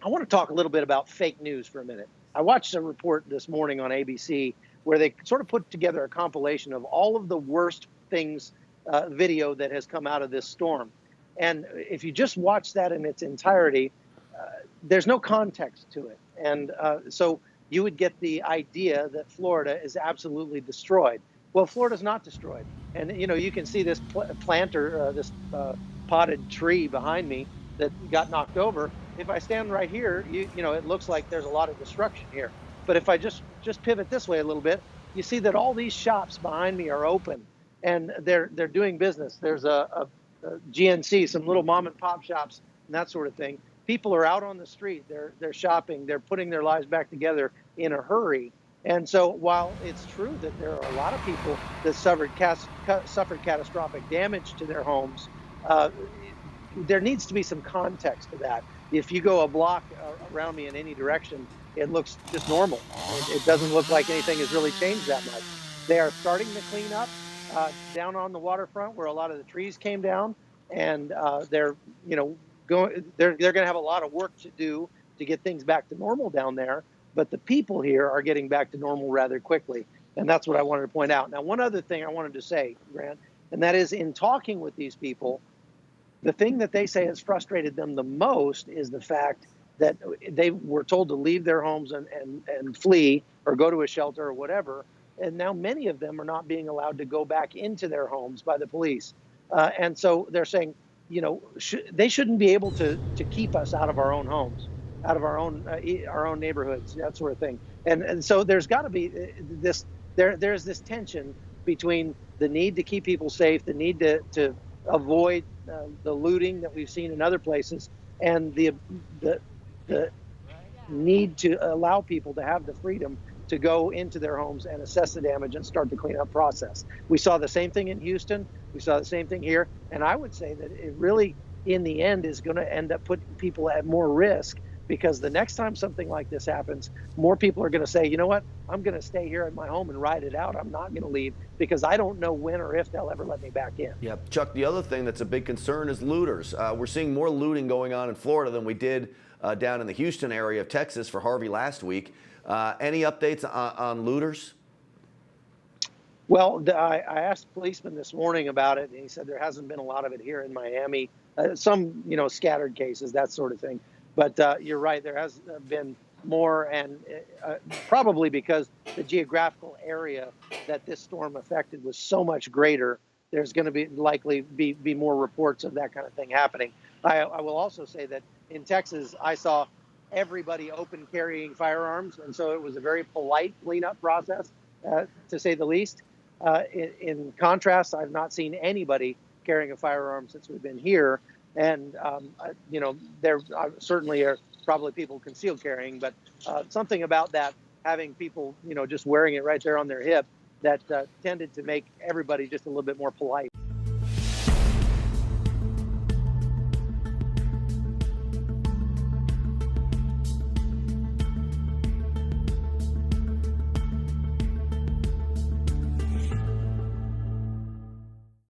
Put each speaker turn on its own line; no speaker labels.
I want to talk a little bit about fake news for a minute. I watched a report this morning on ABC where they sort of put together a compilation of all of the worst things, video that has come out of this storm. And if you just watch that in its entirety, there's no context to it. And so you would get the idea that Florida is absolutely destroyed. Well, Florida's not destroyed. And, you can see this planter, this potted tree behind me that got knocked over. If I stand right here, it looks like there's a lot of destruction here. But if I just pivot this way a little bit, you see that all these shops behind me are open and they're doing business. There's a GNC, some little mom and pop shops and that sort of thing. People are out on the street. They're shopping. They're putting their lives back together in a hurry. And so while it's true that there are a lot of people that suffered catastrophic damage to their homes, there needs to be some context to that. If you go a block around me in any direction, it looks just normal. It doesn't look like anything has really changed that much. They are starting to clean up down on the waterfront where a lot of the trees came down, and they're going to have a lot of work to do to get things back to normal down there. But the people here are getting back to normal rather quickly, and that's what I wanted to point out. Now, one other thing I wanted to say, Grant, and that is in talking with these people, the thing that they say has frustrated them the most is the fact that they were told to leave their homes and flee or go to a shelter or whatever. And now many of them are not being allowed to go back into their homes by the police. And so they're saying, they shouldn't be able to keep us out of our own homes, out of our own neighborhoods, that sort of thing. And so there's got to be there's this tension between the need to keep people safe, the need to avoid the looting that we've seen in other places, and the need to allow people to have the freedom to go into their homes and assess the damage and start the cleanup process. We saw the same thing in Houston. We saw the same thing here. And I would say that it really, in the end, is going to end up putting people at more risk, because the next time something like this happens, more people are going to say, you know what, I'm going to stay here in my home and ride it out. I'm not going to leave because I don't know when or if they'll ever let me back in.
Yeah, Chuck, the other thing that's a big concern is looters. We're seeing more looting going on in Florida than we did down in the Houston area of Texas for Harvey last week. Any updates on looters?
Well, I asked a policeman this morning about it, and he said there hasn't been a lot of it here in Miami. Some, scattered cases, that sort of thing. But you're right, there has been more, and probably because the geographical area that this storm affected was so much greater, there's going to be likely be more reports of that kind of thing happening. I will also say that in Texas, I saw everybody open carrying firearms, and so it was a very polite cleanup process, to say the least. In contrast, I've not seen anybody carrying a firearm since we've been here. And, there certainly are probably people concealed carrying, but something about that, having people, just wearing it right there on their hip, that tended to make everybody just a little bit more polite.